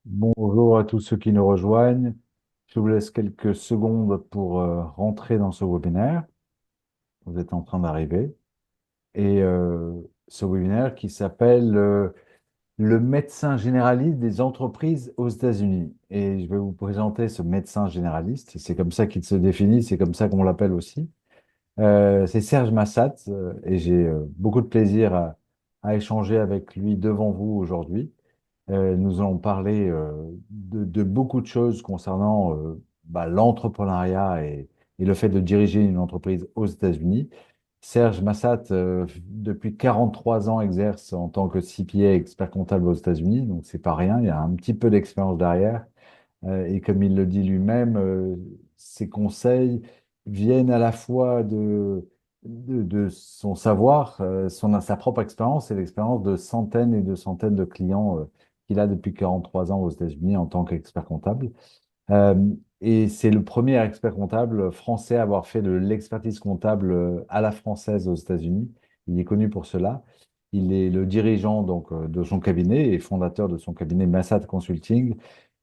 Bonjour à tous ceux qui nous rejoignent. Je vous laisse quelques secondes pour rentrer dans ce webinaire. Vous êtes en train d'arriver. Et ce webinaire qui s'appelle Le médecin généraliste des entreprises aux États-Unis. Et je vais vous présenter ce médecin généraliste. C'est comme ça qu'il se définit, c'est comme ça qu'on l'appelle aussi. C'est Serge Massat et j'ai beaucoup de plaisir à échanger avec lui devant vous aujourd'hui. Nous allons parler de beaucoup de choses concernant l'entrepreneuriat et le fait de diriger une entreprise aux États-Unis. Serge Massat, depuis 43 ans, exerce en tant que CPA, expert comptable aux États-Unis, donc c'est pas rien, il y a un petit peu d'expérience derrière. Et comme il le dit lui-même, ses conseils viennent à la fois de son savoir, sa propre expérience et l'expérience de centaines et de centaines de clients qu'il a depuis 43 ans aux États-Unis en tant qu'expert comptable. Euh, et c'est le premier expert comptable français à avoir fait de l'expertise comptable à la française aux États-Unis. Il est connu pour cela. Il est le dirigeant donc de son cabinet et fondateur de son cabinet Massad Consulting,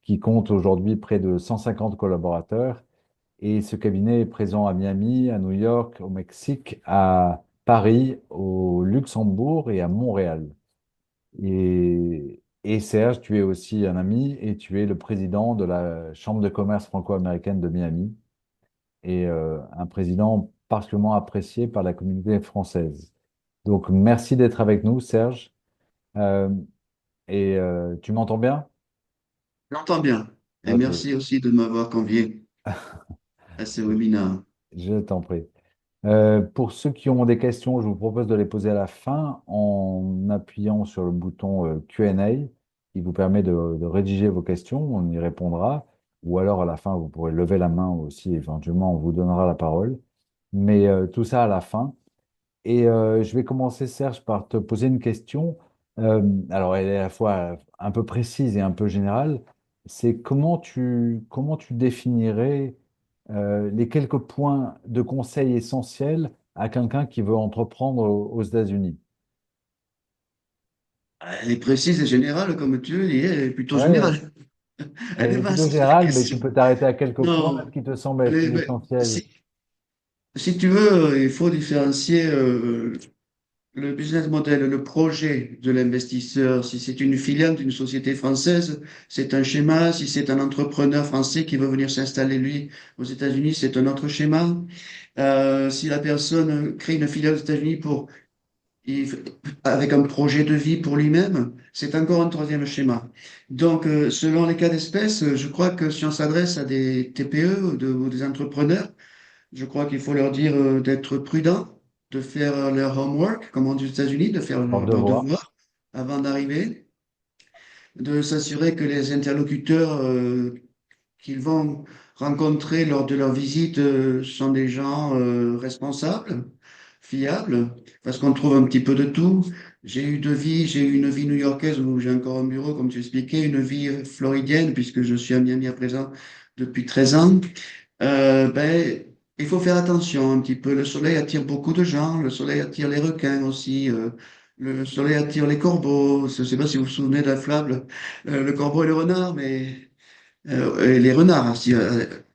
qui compte aujourd'hui près de 150 collaborateurs. Et ce cabinet est présent à Miami, à New York, au Mexique, à Paris, au Luxembourg et à Montréal. Et Serge, tu es aussi un ami et tu es le président de la Chambre de commerce franco-américaine de Miami et un président particulièrement apprécié par la communauté française. Donc, merci d'être avec nous, Serge. Euh, Tu m'entends bien? J'entends bien. Et Ok, merci aussi de m'avoir convié à ce webinaire. je t'en prie. Pour ceux qui ont des questions, je vous propose de les poser à la fin en appuyant sur le bouton Q&A qui vous permet de rédiger vos questions. On y répondra. Ou alors à la fin, vous pourrez lever la main aussi. Éventuellement, on vous donnera la parole. Mais tout ça à la fin. Et je vais commencer, Serge, par te poser une question. Alors, elle est à la fois un peu précise et un peu générale. C'est comment tu définirais les quelques points de conseil essentiels à quelqu'un qui veut entreprendre aux États-Unis? Elle est précise et générale, comme tu le dis, elle est plutôt Ouais, ouais. générale. Elle est Elle est plutôt vaste, la générale, mais tu question. peux t'arrêter à quelques points Non, qui te semblent être mais essentiels. si tu veux, il faut différencier le business model, le projet de l'investisseur. Si c'est une filiale d'une société française, c'est un schéma. Si c'est un entrepreneur français qui veut venir s'installer, lui, aux États-Unis, c'est un autre schéma. Si la personne crée une filiale aux États-Unis pour et avec un projet de vie pour lui-même, c'est encore un troisième schéma. Donc, selon les cas d'espèce, je crois que si on s'adresse à des TPE ou des entrepreneurs, je crois qu'il faut leur dire d'être prudents, de faire leur homework, comme on dit aux États-Unis, de faire Leur leur devoir. devoir avant d'arriver, de s'assurer que les interlocuteurs qu'ils vont rencontrer lors de leur visite sont des gens responsables, fiables, parce qu'on trouve un petit peu de tout. J'ai eu une vie new-yorkaise où j'ai encore un bureau, comme tu expliquais, une vie floridienne, puisque je suis à Miami à présent depuis 13 ans. Ben, il faut faire attention un petit peu. Le soleil attire beaucoup de gens, le soleil attire les requins aussi. Le soleil attire les corbeaux. Je ne sais pas si vous vous souvenez de la fable, le corbeau et le renard, mais et les renards aussi,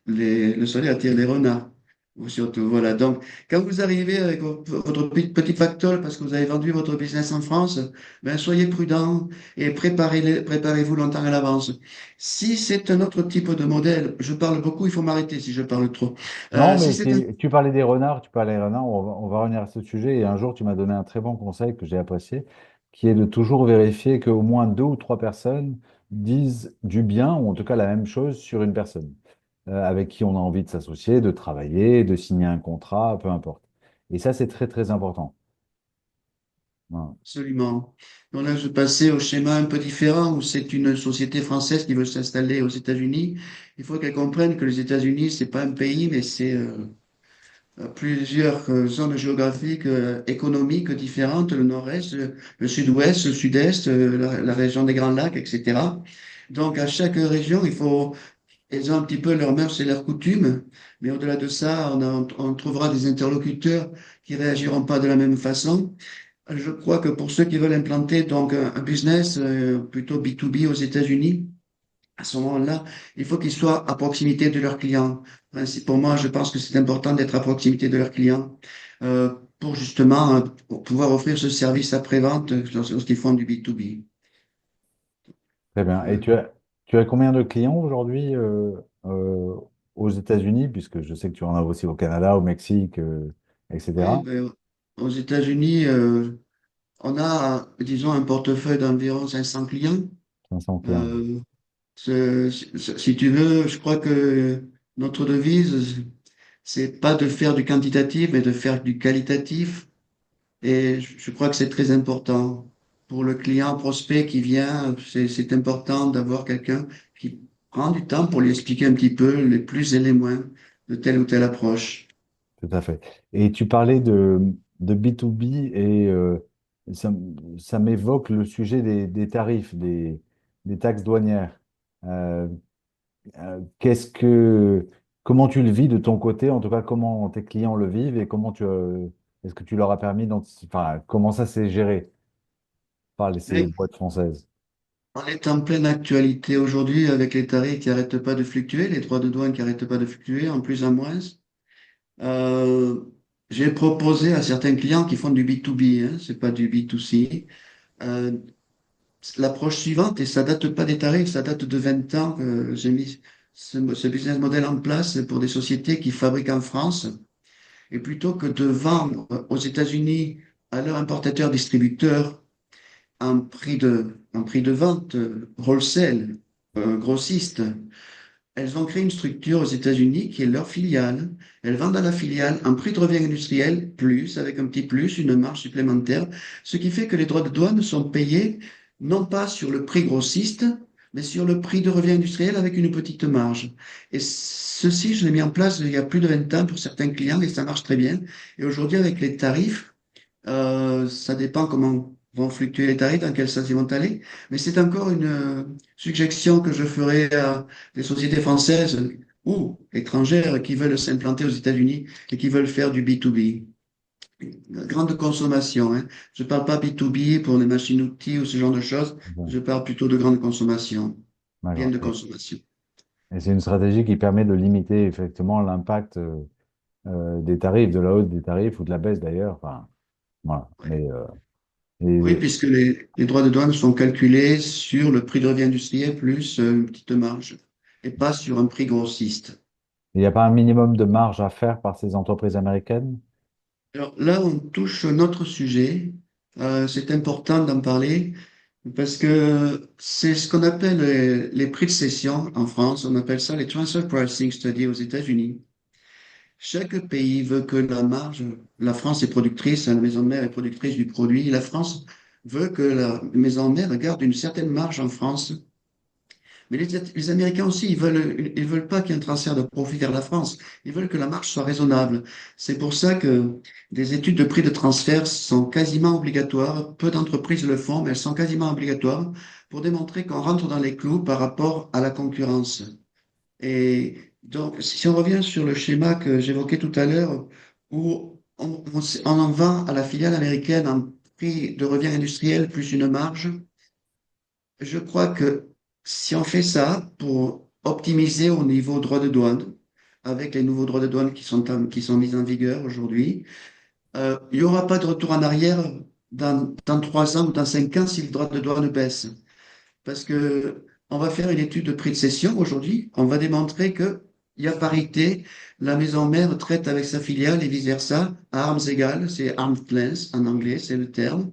le soleil attire les renards, ou surtout, voilà. Donc, quand vous arrivez avec votre petit pactole, parce que vous avez vendu votre business en France, ben, soyez prudent et préparez-vous longtemps à l'avance. Si c'est un autre type de modèle, je parle beaucoup, il faut m'arrêter si je parle trop. Non, Si mais c'est un tu parlais des renards, tu parlais des renards, on va revenir à ce sujet. Et un jour, tu m'as donné un très bon conseil que j'ai apprécié, qui est de toujours vérifier qu'au moins deux ou trois personnes disent du bien, ou en tout cas la même chose sur une personne, avec qui on a envie de s'associer, de travailler, de signer un contrat, peu importe. Et ça, c'est très, très important. Voilà. Absolument. Donc là, je passais au schéma un peu différent où c'est une société française qui veut s'installer aux États-Unis. Il faut qu'elle comprenne que les États-Unis, c'est pas un pays, mais c'est plusieurs zones géographiques, économiques différentes, le nord-est, le sud-ouest, le sud-est, la région des Grands Lacs, etc. Donc, à chaque région, ils ont un petit peu leurs mœurs et leurs coutumes, mais au-delà de ça, on trouvera des interlocuteurs qui réagiront pas de la même façon. Je crois que pour ceux qui veulent implanter donc un business plutôt B2B aux États-Unis, À ce moment-là, il faut qu'ils soient à proximité de leurs clients. Pour moi, je pense que c'est important d'être à proximité de leurs clients pour justement pour pouvoir offrir ce service après-vente lorsqu'ils font du B2B. Très bien. Et tu as combien de clients aujourd'hui aux États-Unis, puisque je sais que tu en as aussi au Canada, au Mexique, Oui, etc. ben, aux États-Unis, on a, disons, un portefeuille d'environ 500 clients. 500 clients. Euh, si tu veux, je crois que notre devise, c'est pas de faire du quantitatif, mais de faire du qualitatif. Et je crois que c'est très important pour le client prospect qui vient. C'est important d'avoir quelqu'un qui prend du temps pour lui expliquer un petit peu les plus et les moins de telle ou telle approche. Tout à fait. Et tu parlais de B2B et ça, ça m'évoque le sujet des tarifs, des taxes douanières. Euh, comment tu le vis de ton côté, en tout cas, comment tes clients le vivent et est-ce que tu leur as permis enfin, comment ça s'est géré par ces Mais boîtes françaises? on est en pleine actualité aujourd'hui avec les tarifs qui n'arrêtent pas de fluctuer, les droits de douane qui n'arrêtent pas de fluctuer en plus en moins. Euh, j'ai proposé à certains clients qui font du B2B, hein, c'est pas du B2C, euh, l'approche suivante, et ça date pas des tarifs, ça date de 20 ans que j'ai mis ce business model en place pour des sociétés qui fabriquent en France. Et plutôt que de vendre aux États-Unis à leurs importateurs-distributeurs un prix de vente wholesale, grossiste, elles ont créé une structure aux États-Unis qui est leur filiale. Elles vendent à la filiale un prix de revient industriel plus, avec un petit plus, une marge supplémentaire, ce qui fait que les droits de douane sont payés non pas sur le prix grossiste, mais sur le prix de revient industriel avec une petite marge. Et ceci, je l'ai mis en place il y a plus de 20 ans pour certains clients et ça marche très bien. Et aujourd'hui, avec les tarifs, ça dépend comment vont fluctuer les tarifs, dans quel sens ils vont aller. Mais c'est encore une suggestion que je ferai à des sociétés françaises ou étrangères qui veulent s'implanter aux États-Unis et qui veulent faire du B2B. Grande consommation, hein. Je parle pas B2B pour les machines-outils ou ce genre de choses. Bon, Je parle plutôt de grande consommation, bien d'accord. de consommation. Et c'est une stratégie qui permet de limiter effectivement l'impact des tarifs, de la hausse des tarifs ou de la baisse d'ailleurs. Enfin, voilà. Oui, Et puisque les droits de douane sont calculés sur le prix de revient industriel plus une petite marge et pas sur un prix grossiste. il n'y a pas un minimum de marge à faire par ces entreprises américaines? Alors là, on touche notre sujet. C'est important d'en parler parce que c'est ce qu'on appelle les prix de cession en France. On appelle ça les transfer pricing studies aux États-Unis. Chaque pays veut que la marge, la France est productrice, la maison mère est productrice du produit. La France veut que la maison mère garde une certaine marge en France. Mais les Américains aussi, ils veulent pas qu'il y ait un transfert de profit vers la France. Ils veulent que la marge soit raisonnable. C'est pour ça que des études de prix de transfert sont quasiment obligatoires. Peu d'entreprises le font, mais elles sont quasiment obligatoires pour démontrer qu'on rentre dans les clous par rapport à la concurrence. Et donc, si on revient sur le schéma que j'évoquais tout à l'heure, où on en vend à la filiale américaine un prix de revient industriel plus une marge, je crois que si on fait ça pour optimiser au niveau droit de douane, avec les nouveaux droits de douane qui sont mis en vigueur aujourd'hui, il n'y aura pas de retour en arrière dans 3 ans ou dans 5 ans si le droit de douane baisse. Parce que on va faire une étude de prix de cession aujourd'hui, on va démontrer que il y a parité, la maison mère traite avec sa filiale et vice-versa, à armes égales, c'est arm's length en anglais, c'est le terme,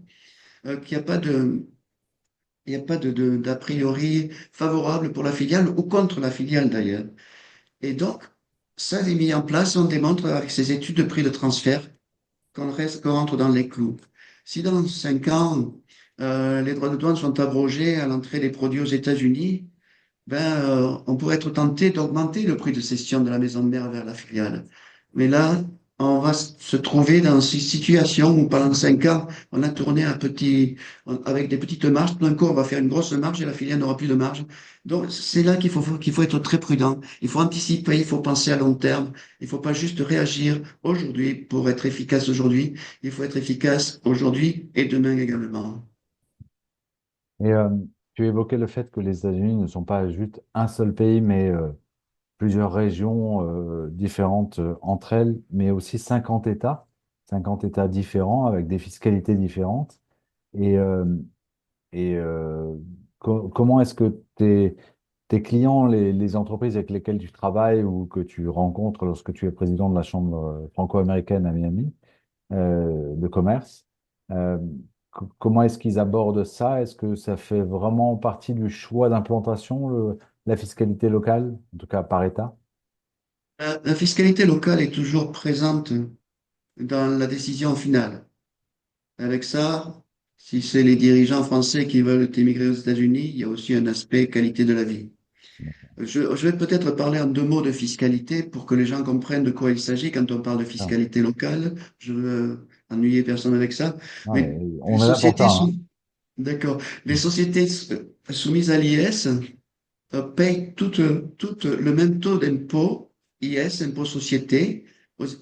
qu'il n'y a pas de, il n'y a pas d'a priori favorable pour la filiale ou contre la filiale d'ailleurs. Et donc, ça est mis en place, on démontre avec ces études de prix de transfert qu'on rentre dans les clous. Si dans 5 ans, les droits de douane sont abrogés à l'entrée des produits aux États-Unis, on pourrait être tenté d'augmenter le prix de cession de la maison mère vers la filiale. Mais là, on va se trouver dans une situation où pendant 5 ans, on a tourné avec des petites marges. Tout d'un coup, on va faire une grosse marge et la filiale n'aura plus de marge. Donc, c'est là qu'il faut être très prudent. Il faut anticiper, il faut penser à long terme. Il ne faut pas juste réagir aujourd'hui pour être efficace aujourd'hui. Il faut être efficace aujourd'hui et demain également. tu évoquais le fait que les États-Unis ne sont pas juste un seul pays, mais plusieurs régions différentes entre elles, mais aussi 50 États différents avec des fiscalités différentes. Et, euh, et comment est-ce que tes clients, les entreprises avec lesquelles tu travailles ou que tu rencontres lorsque tu es président de la Chambre franco-américaine à Miami, de commerce. Euh, Comment est-ce qu'ils abordent ça? Est-ce que ça fait vraiment partie du choix d'implantation, la fiscalité locale, en tout cas par État? La fiscalité locale est toujours présente dans la décision finale. Avec ça, si c'est les dirigeants français qui veulent émigrer aux États-Unis, il y a aussi un aspect qualité de la vie. Je vais peut-être parler en deux mots de fiscalité pour que les gens comprennent de quoi il s'agit quand on parle de Ah, fiscalité locale. Je veux ennuyer personne avec ça. non, mais Mais les on est là pour ça, sociétés hein. sont, d'accord. Les sociétés soumises à l'IS payent toutes le même taux d'impôt, IS, impôt société,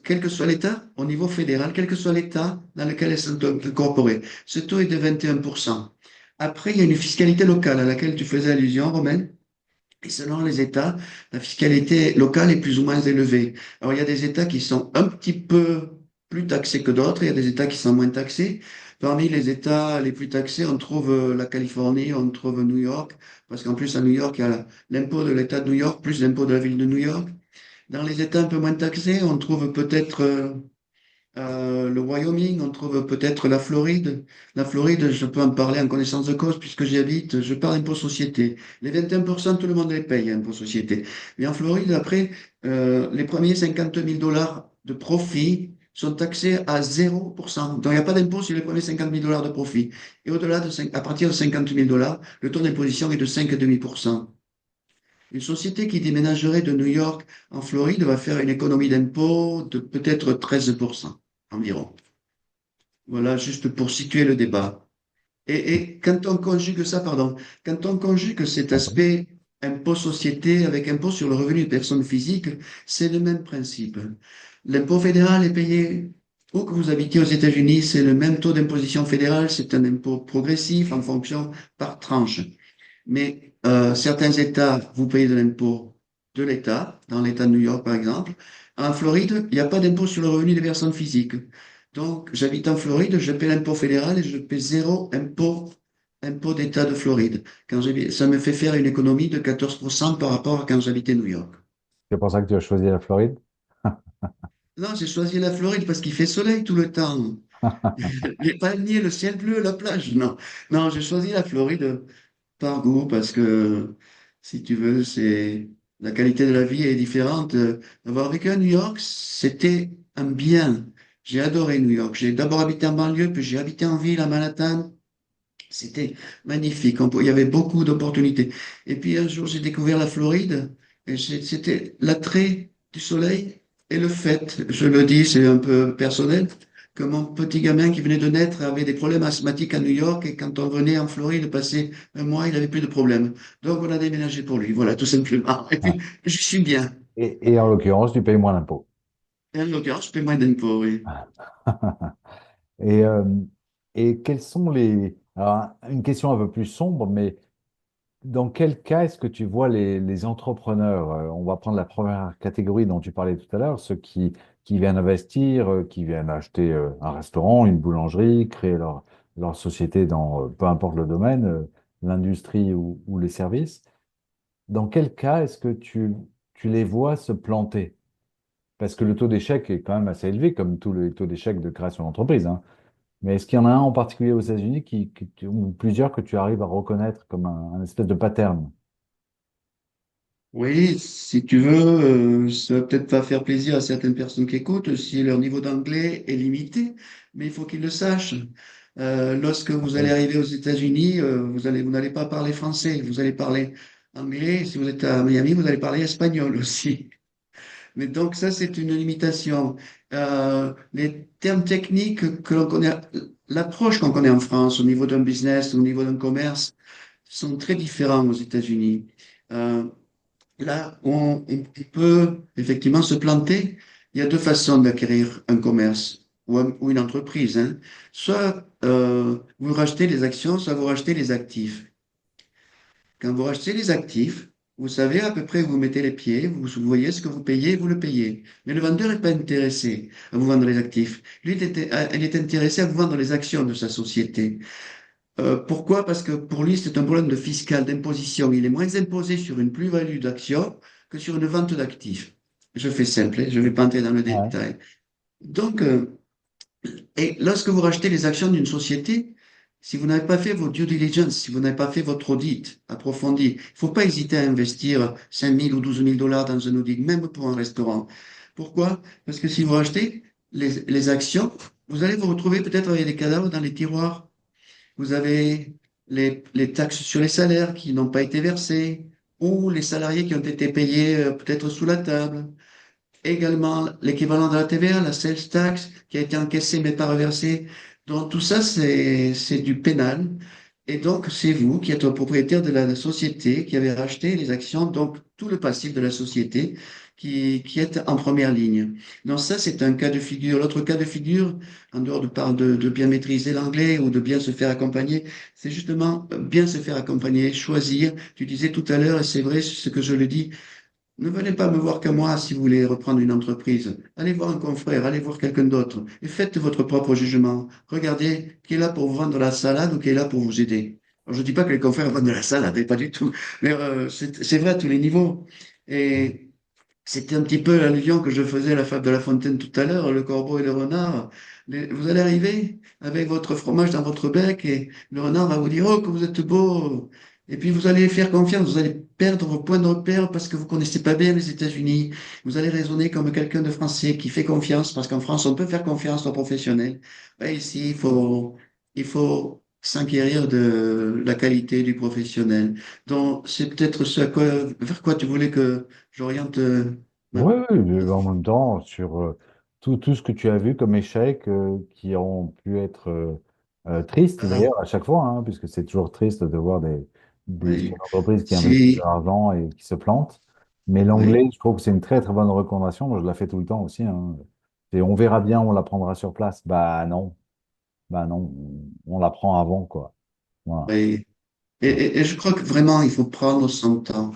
quel que soit l'État, au niveau fédéral, quel que soit l'État dans lequel elles sont incorporées. Ce taux est de 21%. Après, il y a une fiscalité locale à laquelle tu faisais allusion, Romain. Et selon les États, la fiscalité locale est plus ou moins élevée. Alors, il y a des États qui sont un petit peu plus taxés que d'autres, il y a des États qui sont moins taxés. Parmi les États les plus taxés, on trouve la Californie, on trouve New York, parce qu'en plus, à New York, il y a l'impôt de l'État de New York, plus l'impôt de la ville de New York. Dans les États un peu moins taxés, on trouve peut-être le Wyoming, on trouve peut-être la Floride. La Floride, je peux en parler en connaissance de cause puisque j'y habite. Je parle impôt société. Les 21%, tout le monde les paye, impôt société. Mais en Floride, après, les premiers 50 000 $ de profit sont taxés à 0%. Donc, il n'y a pas d'impôt sur les premiers 50 000 $ de profit. Et au-delà à partir de 50 000 $, le taux d'imposition est de 5,5%. Une société qui déménagerait de New York en Floride va faire une économie d'impôt de peut-être 13% environ. Voilà, juste pour situer le débat. Et quand on conjugue ça, pardon, quand on conjugue cet aspect impôt société avec impôt sur le revenu des personnes physiques, c'est le même principe. L'impôt fédéral est payé où que vous habitiez aux États-Unis, c'est le même taux d'imposition fédérale, c'est un impôt progressif en fonction par tranche. Mais certains États, vous payez de l'impôt de l'État, dans l'État de New York par exemple. En Floride, il n'y a pas d'impôt sur le revenu des personnes physiques. Donc, j'habite en Floride, je paie l'impôt fédéral et je paie zéro impôt d'État de Floride. Ça me fait faire une économie de 14% par rapport à quand j'habitais New York. C'est pour ça que tu as choisi la Floride? Non, j'ai choisi la Floride parce qu'il fait soleil tout le temps. Les palmiers, le ciel bleu, la plage. Non, non, j'ai choisi la Floride par goût parce que, si tu veux, c'est la qualité de la vie est différente. Avoir vécu à New York, c'était un bien. J'ai adoré New York. J'ai d'abord habité en banlieue, puis j'ai habité en ville, à Manhattan. C'était magnifique. Il y avait beaucoup d'opportunités. Et puis un jour, j'ai découvert la Floride. Et c'était l'attrait du soleil et le fait, je le dis, c'est un peu personnel, que mon petit gamin qui venait de naître avait des problèmes asthmatiques à New York. Et quand on venait en Floride passer un mois, il n'avait plus de problèmes. Donc on a déménagé pour lui. Voilà, tout simplement. Et puis, je suis bien. Et en l'occurrence, tu payes moins d'impôts. Et en l'occurrence, je paie moins d'impôts, oui. Et, euh, et quels sont les... Alors, une question un peu plus sombre, mais dans quel cas est-ce que tu vois les entrepreneurs, on va prendre la première catégorie dont tu parlais tout à l'heure, ceux qui viennent investir, qui viennent acheter un restaurant, une boulangerie, créer leur société dans peu importe le domaine, l'industrie ou les services. Dans quel cas est-ce que tu les vois se planter? Parce que le taux d'échec est quand même assez élevé, comme tous les taux d'échec de création d'entreprise, hein. Mais est-ce qu'il y en a un en particulier aux États-Unis ou plusieurs que tu arrives à reconnaître comme un espèce de pattern? Oui, si tu veux, ça va peut-être pas faire plaisir à certaines personnes qui écoutent si leur niveau d'anglais est limité, mais il faut qu'ils le sachent. Lorsque vous allez Ok. arriver aux États-Unis, vous n'allez pas parler français, vous allez parler anglais. Si vous êtes à Miami, vous allez parler espagnol aussi. Mais donc ça, c'est une limitation. Les termes techniques que l'on connaît, l'approche qu'on connaît en France au niveau d'un business, au niveau d'un commerce, sont très différents aux États-Unis. Euh, Là, on peut effectivement se planter. Il y a deux façons d'acquérir un commerce ou une entreprise, hein. Soit vous rachetez les actions, soit vous rachetez les actifs. quand vous rachetez les actifs, vous savez à peu près où vous mettez les pieds, vous voyez ce que vous payez, vous le payez. Mais le vendeur n'est pas intéressé à vous vendre les actifs. Lui, il est intéressé à vous vendre les actions de sa société. Pourquoi? Parce que pour lui, c'est un problème de fiscal, d'imposition. Il est moins imposé sur une plus-value d'action que sur une vente d'actifs. Je fais simple, hein, je ne vais pas entrer dans le Ouais. détail. Donc, et lorsque vous rachetez les actions d'une société, si vous n'avez pas fait vos due diligence, si vous n'avez pas fait votre audit approfondi, il ne faut pas hésiter à investir 5 000 ou 12 000 $ dans un audit, même pour un restaurant. Pourquoi? Parce que si vous rachetez les actions, vous allez vous retrouver peut-être avec des cadavres dans les tiroirs. Vous avez les taxes sur les salaires qui n'ont pas été versées, ou les salariés qui ont été payés peut-être sous la table. Également, l'équivalent de la TVA, la sales tax, qui a été encaissée mais pas reversée. Donc, tout ça, c'est du pénal. Et donc, c'est vous qui êtes le propriétaire de la société, qui avez racheté les actions, donc tout le passif de la société qui est en première ligne. Donc, ça, c'est un cas de figure. L'autre cas de figure, en dehors de bien maîtriser l'anglais ou de bien se faire accompagner, c'est justement bien se faire accompagner, choisir. Tu disais tout à l'heure, et c'est vrai ce que je le dis, ne venez pas me voir qu'à moi si vous voulez reprendre une entreprise. Allez voir un confrère, allez voir quelqu'un d'autre et faites votre propre jugement. Regardez qui est là pour vous vendre la salade ou qui est là pour vous aider. Alors, je ne dis pas que les confrères vendent de la salade, pas du tout, mais c'est vrai à tous les niveaux. Et c'était un petit peu l'allusion que je faisais à la fable de La Fontaine tout à l'heure, le corbeau et le renard. Vous allez arriver avec votre fromage dans votre bec et le renard va vous dire, oh, que vous êtes beau. Et puis vous allez faire confiance, vous allez perdre vos points de repère parce que vous connaissez pas bien les États-Unis. Vous allez raisonner comme quelqu'un de français qui fait confiance parce qu'en France, on peut faire confiance aux professionnels. Ouais, ici, il faut s'inquérir de la qualité du professionnel. Donc, c'est peut-être vers quoi tu voulais que j'oriente. Oui, Ma- en même temps, sur tout ce que tu as vu comme échec qui ont pu être tristes Voilà. d'ailleurs à chaque fois, hein, puisque c'est toujours triste de voir des chefs Oui. d'entreprise qui investissent de Si, l'argent et qui se plantent. Mais l'anglais, oui. je trouve que c'est une très très bonne recommandation. Moi, je la fais tout le temps aussi, hein. Et on verra bien, on l'apprendra sur place. Bah non, on l'apprend avant, quoi. Voilà. Oui. Et je crois que vraiment, il faut prendre son temps.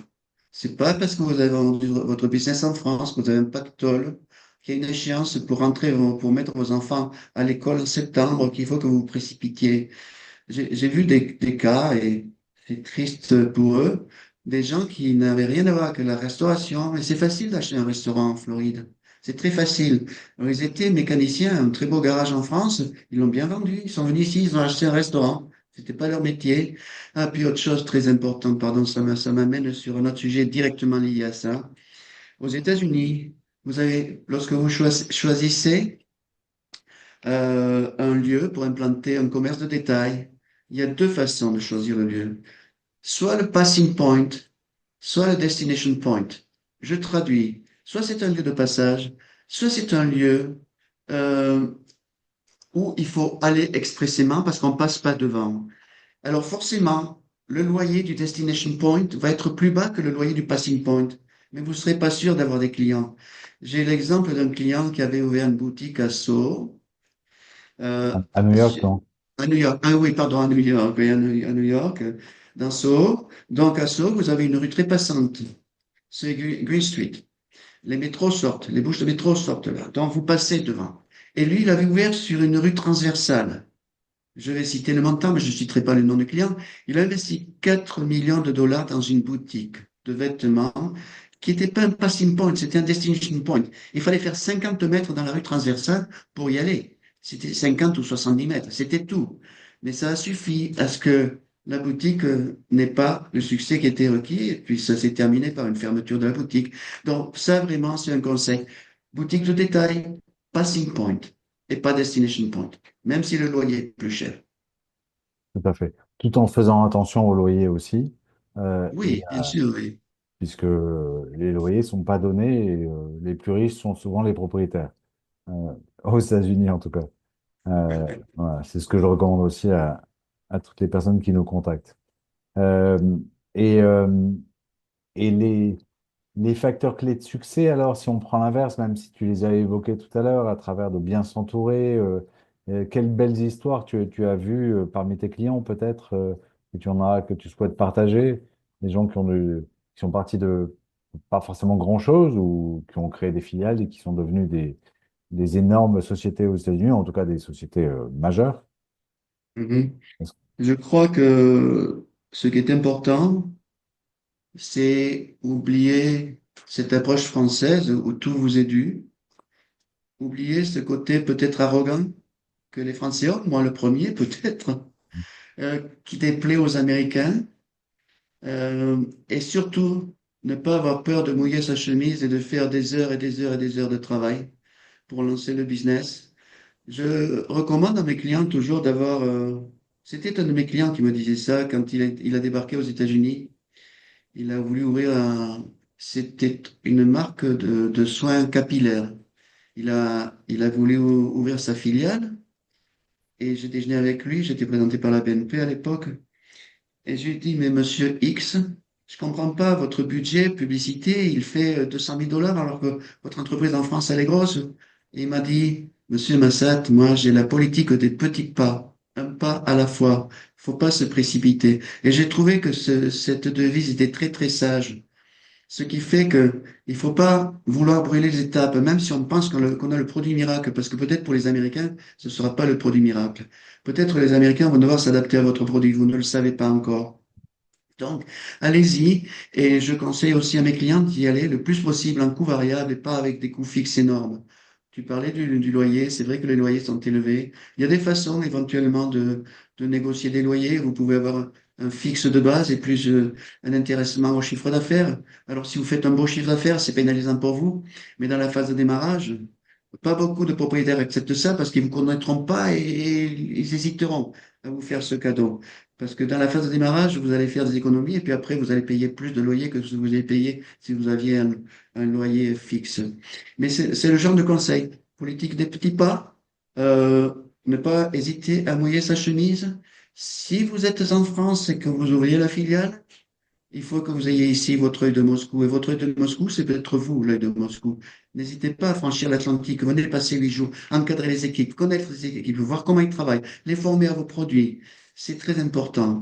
C'est pas parce que vous avez vendu votre business en France, que vous avez un pactole, qu'il y a une échéance pour rentrer, pour mettre vos enfants à l'école en septembre, qu'il faut que vous vous précipitiez. J'ai vu des cas, et c'est triste pour eux, des gens qui n'avaient rien à voir avec la restauration. Et c'est facile d'acheter un restaurant en Floride. C'est très facile. Alors, ils étaient mécaniciens, un très beau garage en France. Ils l'ont bien vendu. Ils sont venus ici, ils ont acheté un restaurant. C'était pas leur métier. Ah, puis autre chose très importante, pardon, ça m'amène sur un autre sujet directement lié à ça. Aux États-Unis, lorsque vous choisissez un lieu pour implanter un commerce de détail, il y a deux façons de choisir le lieu. Soit le passing point, soit le destination point. Je traduis. Soit c'est un lieu de passage, soit c'est un lieu euh, où il faut aller expressément parce qu'on passe pas devant. Alors forcément, le loyer du destination point va être plus bas que le loyer du passing point, mais vous ne serez pas sûr d'avoir des clients. J'ai l'exemple d'un client qui avait ouvert une boutique à Sceaux, euh, À New York, non? à New York. Ah oui, pardon, à New York, oui, à New York, dans Soho. Donc à Soho, vous avez une rue très passante. C'est Green Street. Les métros sortent, les bouches de métro sortent là. Donc vous passez devant. Et lui, il avait ouvert sur une rue transversale. Je vais citer le montant, mais je ne citerai pas le nom du client. Il a investi 4 millions de dollars dans une boutique de vêtements qui n'était pas un passing point, c'était un destination point. Il fallait faire 50 mètres dans la rue transversale pour y aller. C'était 50 ou 70 mètres, c'était tout. Mais ça a suffi à ce que la boutique n'ait pas le succès qui était requis, et puis ça s'est terminé par une fermeture de la boutique. Donc ça, vraiment, c'est un conseil. Boutique de détail, passing point, et pas destination point, même si le loyer est plus cher. Tout à fait. Tout en faisant attention au loyer aussi. Et Oui, bien sûr, oui. puisque les loyers sont pas donnés et les plus riches sont souvent les propriétaires, euh, aux États-Unis en tout cas. Voilà, c'est ce que je recommande aussi à toutes les personnes qui nous contactent. Euh, et euh, et les facteurs clés de succès, alors si on prend l'inverse, même si tu les as évoqués tout à l'heure, à travers de bien s'entourer, quelles belles histoires tu as vues parmi tes clients peut-être, que tu en as, que tu souhaites partager? des gens qui sont partis de pas forcément grand-chose ou qui ont créé des filiales et qui sont devenus des énormes sociétés aux États-Unis, en tout cas des sociétés majeures. Mhm. Est-ce- Je crois que ce qui est important, c'est oublier cette approche française où tout vous est dû, oublier ce côté peut-être arrogant que les Français ont, moi le premier peut-être, qui déplaît aux Américains, et surtout ne pas avoir peur de mouiller sa chemise et de faire des heures et des heures et des heures de travail pour lancer le business. Je recommande à mes clients toujours d'avoir... c'était un de mes clients qui me disait ça quand il a débarqué aux États-Unis. Il a voulu ouvrir un... C'était une marque de soins capillaires. Il a voulu ouvrir sa filiale et j'ai déjeuné avec lui. J'étais présenté par la BNP à l'époque. Et je lui ai dit, mais monsieur X, je comprends pas, votre budget publicité, il fait 200 000 dollars alors que votre entreprise en France, elle est grosse. Et il m'a dit, monsieur Massat, moi, j'ai la politique des petits pas, un pas à la fois. Faut pas se précipiter. Et j'ai trouvé que cette devise était très, très sage. Ce qui fait que il faut pas vouloir brûler les étapes, même si on pense qu'on a le produit miracle, parce que peut-être pour les Américains, ce ne sera pas le produit miracle. Peut-être les Américains vont devoir s'adapter à votre produit, vous ne le savez pas encore. Donc, allez-y. Et je conseille aussi à mes clients d'y aller le plus possible en coût variable et pas avec des coûts fixes énormes. Tu parlais du loyer. C'est vrai que les loyers sont élevés. Il y a des façons éventuellement de négocier des loyers. Vous pouvez avoir un fixe de base et plus un intéressement au chiffre d'affaires. Alors, si vous faites un beau chiffre d'affaires, c'est pénalisant pour vous. Mais dans la phase de démarrage, pas beaucoup de propriétaires acceptent ça parce qu'ils ne vous connaîtront pas et ils hésiteront à vous faire ce cadeau. Parce que dans la phase de démarrage, vous allez faire des économies et puis après, vous allez payer plus de loyer que ce que vous allez payer si vous aviez un loyer fixe. Mais c'est le genre de conseil. Politique des petits pas, euh, ne pas hésiter à mouiller sa chemise. Si vous êtes en France et que vous ouvriez la filiale, il faut que vous ayez ici votre œil de Moscou. Et votre œil de Moscou, c'est peut-être vous, l'œil de Moscou. N'hésitez pas à franchir l'Atlantique. Venez passer 8 jours, encadrer les équipes, connaître les équipes, voir comment ils travaillent, les former à vos produits. C'est très important.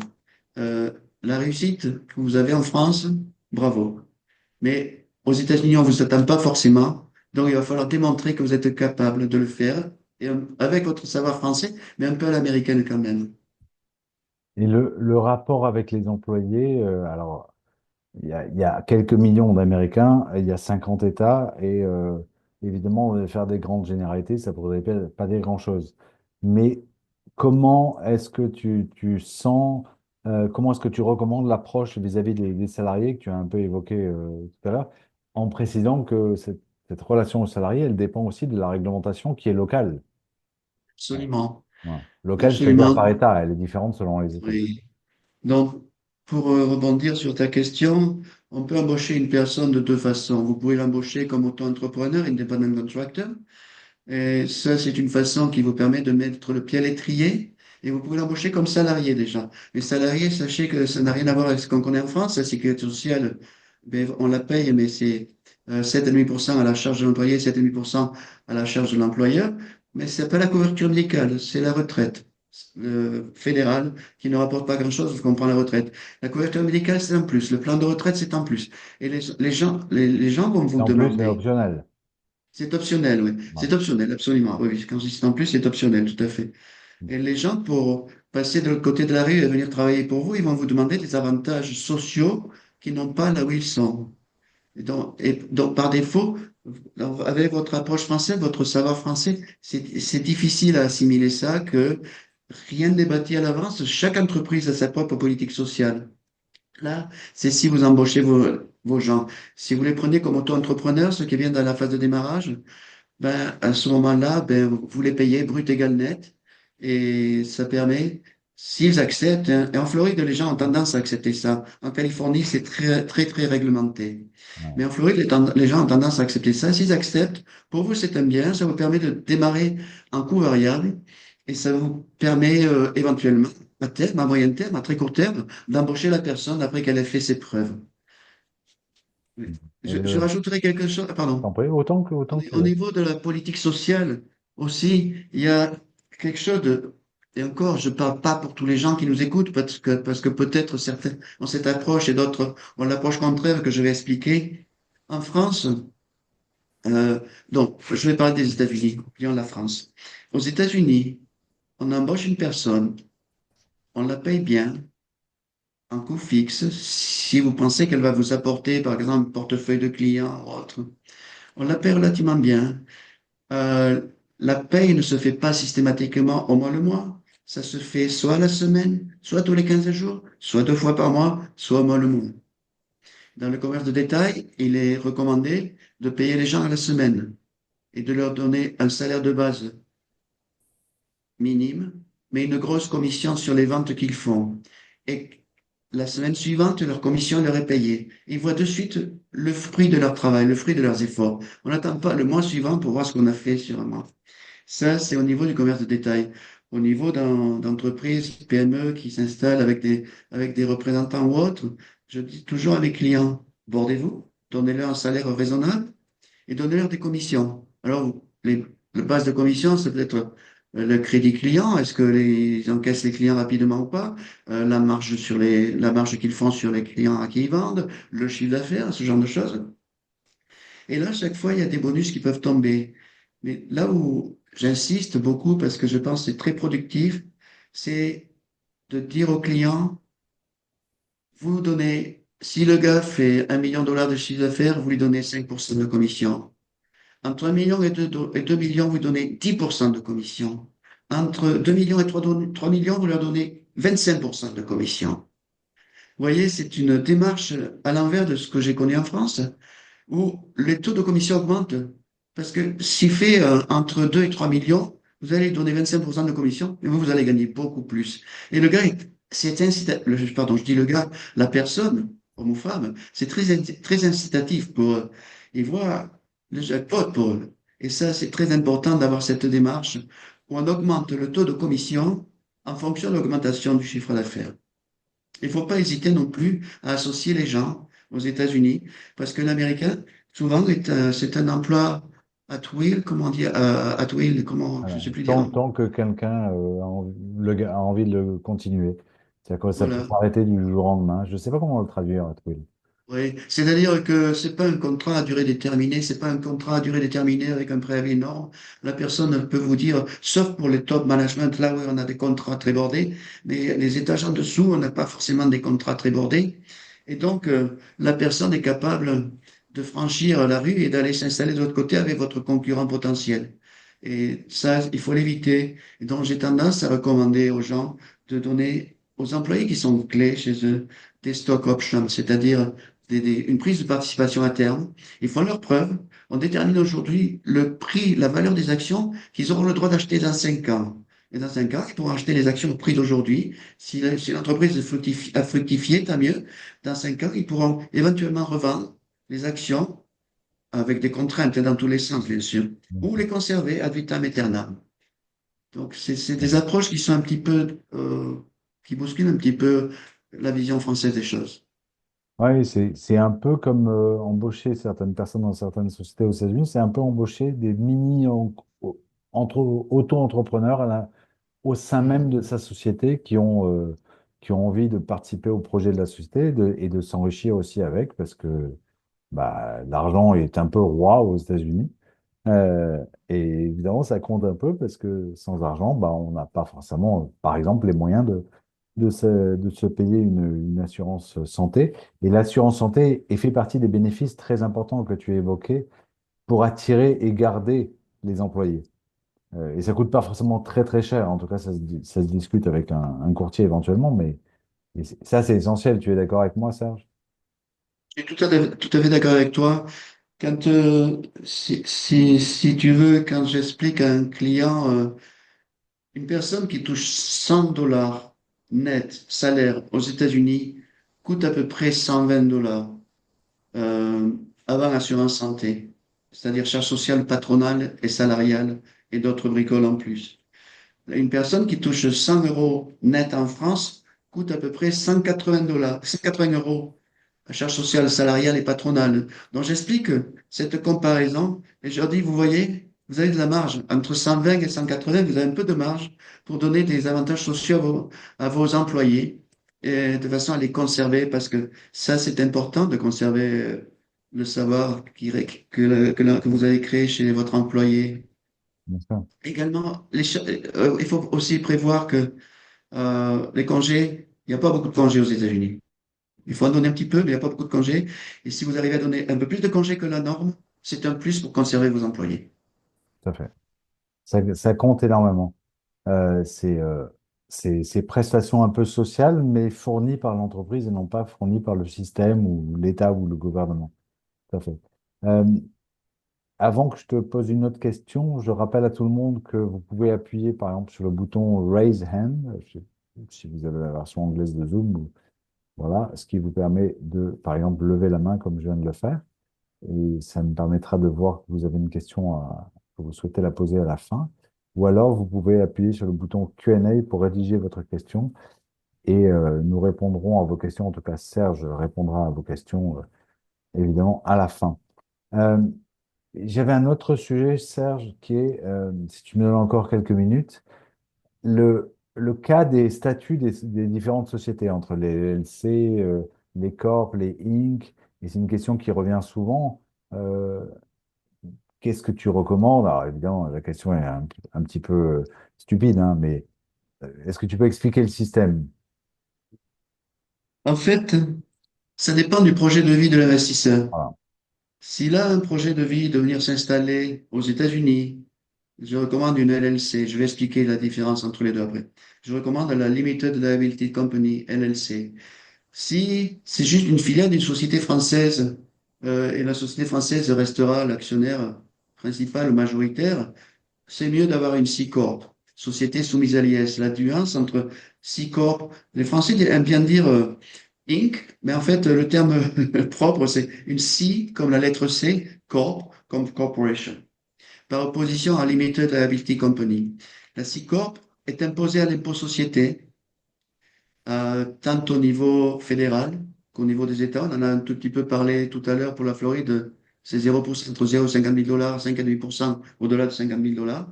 La réussite que vous avez en France, bravo. Mais aux États-Unis, on ne vous attend pas forcément. Donc, il va falloir démontrer que vous êtes capable de le faire et, avec votre savoir français, mais un peu à l'américaine quand même. Et le rapport avec les employés, alors il y a quelques millions d'Américains, il y a 50 États, et évidemment, faire des grandes généralités, ça ne pourrait pas dire grand-chose. Mais comment est-ce que tu sens, comment est-ce que tu recommandes l'approche vis-à-vis des salariés que tu as un peu évoqué tout à l'heure, en précisant que cette relation aux salariés, elle dépend aussi de la réglementation qui est locale. Voilà. Absolument. Voilà. Locale, c'est-à-dire par Absolument. État, elle est différente selon les États. Oui. Donc, pour rebondir sur ta question, on peut embaucher une personne de deux façons. Vous pouvez l'embaucher comme auto-entrepreneur, independent contractor. Et ça, c'est une façon qui vous permet de mettre le pied à l'étrier. Et vous pouvez l'embaucher comme salarié déjà. Les salariés, sachez que ça n'a rien à voir avec ce qu'on connaît en France. La sécurité sociale, ben, on la paye, mais c'est 7,5% à la charge de l'employé, 7,5% à la charge de l'employeur. Mais c'est pas la couverture médicale, c'est la retraite fédérale qui ne rapporte pas grand-chose parce qu'on prend la retraite. La couverture médicale, c'est en plus. Le plan de retraite, c'est en plus. Et les gens vont Et vous en plus, c'est demander. optionnel. C'est optionnel, oui. Voilà. C'est optionnel, absolument. Oui, oui. Quand je dis c'est en plus, c'est optionnel, tout à fait. Et les gens, pour passer de l'autre côté de la rue et venir travailler pour vous, ils vont vous demander des avantages sociaux qu'ils n'ont pas là où ils sont. Et donc, par défaut, avec votre approche française, votre savoir français, c'est difficile à assimiler ça, que rien n'est bâti à l'avance. Chaque entreprise a sa propre politique sociale. Là, c'est si vous embauchez vos gens. Si vous les prenez comme auto-entrepreneurs, ceux qui viennent dans la phase de démarrage, ben, à ce moment-là, ben, vous les payez brut égal net et ça permet, s'ils acceptent, hein, et en Floride, les gens ont tendance à accepter ça. En Californie, c'est très, très, très réglementé. Ouais. Mais en Floride, les gens ont tendance à accepter ça. S'ils acceptent, pour vous, c'est un bien. Ça vous permet de démarrer en coût variable et ça vous permet éventuellement, à terme, à moyen terme, à très court terme, d'embaucher la personne après qu'elle ait fait ses preuves. Oui. Et Je rajouterai quelque chose. Ah, pardon. t'en prie, autant que tu Au veux. niveau de la politique sociale aussi, il y a quelque chose de... Et encore, je parle pas pour tous les gens qui nous écoutent, parce que peut-être certains ont cette approche et d'autres ont l'approche contraire que je vais expliquer. En France, euh, donc, je vais parler des États-Unis, oublions la France. Aux États-Unis, on embauche une personne, on la paye bien, en coût fixe, si vous pensez qu'elle va vous apporter, par exemple, un portefeuille de clients ou autre. On la paye relativement bien. Euh, la paye ne se fait pas systématiquement au mois le mois. Ça se fait soit la semaine, soit tous les 15 jours, soit 2 fois par mois, soit au mois le mois. Dans le commerce de détail, il est recommandé de payer les gens à la semaine et de leur donner un salaire de base minime, mais une grosse commission sur les ventes qu'ils font. Et la semaine suivante, leur commission leur est payée. Ils voient de suite le fruit de leur travail, le fruit de leurs efforts. On n'attend pas le mois suivant pour voir ce qu'on a fait sur un mois. Ça, c'est au niveau du commerce de détail. Au niveau d'entreprises, PME qui s'installent avec des représentants ou autres, je dis toujours à mes clients, bordez-vous, donnez-leur un salaire raisonnable et donnez-leur des commissions. Alors, le base de commission, c'est peut-être le crédit client. Est-ce que ils encaissent les clients rapidement ou pas? La marge la marge qu'ils font sur les clients à qui ils vendent, le chiffre d'affaires, ce genre de choses. Et là, chaque fois, il y a des bonus qui peuvent tomber. Mais là où j'insiste beaucoup, parce que je pense que c'est très productif, c'est de dire aux clients, vous donnez, si le gars fait 1 million de dollars de chiffre d'affaires, vous lui donnez 5% de commission. Entre 1 million et 2 millions, vous donnez 10% de commission. Entre 2 millions et 3 millions, vous leur donnez 25% de commission. Vous voyez, c'est une démarche à l'envers de ce que j'ai connu en France, où les taux de commission augmentent. Parce que s'il fait entre 2 et 3 millions, vous allez donner 25% de commission, et vous allez gagner beaucoup plus. Et le gars, pardon, je dis le gars, la personne, homme ou femme, c'est très incitatif pour eux. Ils voient le jackpot pour eux. Et ça, c'est très important d'avoir cette démarche où on augmente le taux de commission en fonction de l'augmentation du chiffre d'affaires. Il ne faut pas hésiter non plus à associer les gens aux États-Unis, parce que l'américain, souvent, c'est un emploi at will, comment on dit, at will, comment, je ne Voilà. sais plus dire. Tant que quelqu'un a envie de le continuer. C'est-à-dire que ça peut Voilà. s'arrêter du jour au lendemain. Je ne sais pas comment le traduire, Will. Oui. C'est-à-dire que c'est pas un contrat à durée déterminée, c'est pas un contrat à durée déterminée avec un préavis, non. La personne peut vous dire, sauf pour les top management, là où on a des contrats très bordés, mais les étages en dessous, on n'a pas forcément des contrats très bordés. Et donc, la personne est capable de franchir la rue et d'aller s'installer de l'autre côté avec votre concurrent potentiel. Et ça, il faut l'éviter. Et donc, j'ai tendance à recommander aux gens de donner aux employés qui sont clés chez eux des stock options, c'est-à-dire une prise de participation à terme. Ils font leurs preuves. On détermine aujourd'hui le prix, la valeur des actions qu'ils auront le droit d'acheter dans 5 ans. Et dans 5 ans, ils pourront acheter les actions au prix d'aujourd'hui. Si l'entreprise a fructifié, tant mieux. Dans 5 ans, ils pourront éventuellement revendre les actions avec des contraintes dans tous les sens, bien sûr, ou les conserver ad vitam aeternam. Donc, c'est des approches qui sont un petit peu, qui bousculent un petit peu la vision française des choses. Oui, c'est un peu comme embaucher certaines personnes dans certaines sociétés aux États-Unis, c'est un peu embaucher des auto-entrepreneurs au sein même de sa société qui ont envie de participer au projet de la société et de s'enrichir aussi avec, parce que bah, l'argent est un peu roi aux États-Unis. Et évidemment, ça compte un peu parce que sans argent, bah, on n'a pas forcément, par exemple, les moyens de se payer une assurance santé. Et l'assurance santé fait partie des bénéfices très importants que tu as évoqués pour attirer et garder les employés. Et ça coûte pas forcément très très cher. En tout cas, ça se discute avec un courtier éventuellement, mais ça, c'est essentiel. Tu es d'accord avec moi, Serge? Je suis tout à fait d'accord avec toi. Quand, si tu veux, quand j'explique à un client, une personne qui touche 100 dollars net salaire aux États-Unis coûte à peu près 120 dollars euh, avant assurance santé, c'est-à-dire charges sociales patronales et salariales et d'autres bricoles en plus. Une personne qui touche 100 euros net en France coûte à peu près 180 dollars, 180 euros à charges sociales, salariales et patronales. Donc j'explique cette comparaison et je leur dis, vous voyez, vous avez de la marge. Entre 120 et 180, vous avez un peu de marge pour donner des avantages sociaux à vos employés et de façon à les conserver parce que ça, c'est important de conserver le savoir que vous avez créé chez votre employé. Bien sûr. Également, il faut aussi prévoir que les congés, il n'y a pas beaucoup de congés aux États-Unis. Il faut en donner un petit peu, mais il n'y a pas beaucoup de congés. Et si vous arrivez à donner un peu plus de congés que la norme, c'est un plus pour conserver vos employés. Tout à fait. Ça compte énormément. C'est ces prestations un peu sociales, mais fournies par l'entreprise et non pas fournies par le système ou l'État ou le gouvernement. Tout à fait. Euh, Avant que je te pose une autre question, je rappelle à tout le monde que vous pouvez appuyer par exemple sur le bouton Raise Hand, si vous avez la version anglaise de Zoom, voilà, ce qui vous permet de, par exemple, lever la main comme je viens de le faire. Et ça me permettra de voir que vous avez une question que vous souhaitez la poser à la fin. Ou alors, vous pouvez appuyer sur le bouton Q&A pour rédiger votre question et nous répondrons à vos questions. En tout cas, Serge répondra à vos questions, évidemment, à la fin. Euh, J'avais un autre sujet, Serge, qui est, si tu me donnes encore quelques minutes, le cas des statuts des différentes sociétés, entre les LLC, les corps, les Inc., et c'est une question qui revient souvent. Euh, Qu'est-ce que tu recommandes? Alors évidemment, la question est un petit peu stupide, hein, mais est-ce que tu peux expliquer le système? En fait, ça dépend du projet de vie de l'investisseur. Voilà. S'il a un projet de vie de venir s'installer aux États-Unis, je recommande une LLC. Je vais expliquer la différence entre les deux après. Je recommande la Limited Liability Company, LLC. Si c'est juste une filiale d'une société française, et la société française restera l'actionnaire principal ou majoritaire, c'est mieux d'avoir une C Corp, société soumise à l'IS. La nuance entre C Corp, les Français aiment bien dire Inc., mais en fait, le terme propre, c'est une C comme la lettre C, Corp comme Corporation, par opposition à Limited Liability Company. La C Corp est imposée à l'impôt société, tant au niveau fédéral qu'au niveau des États. On en a un tout petit peu parlé tout à l'heure pour la Floride. C'est 0%, entre 0 et 50 000 dollars, 58% au-delà de 50 000 dollars.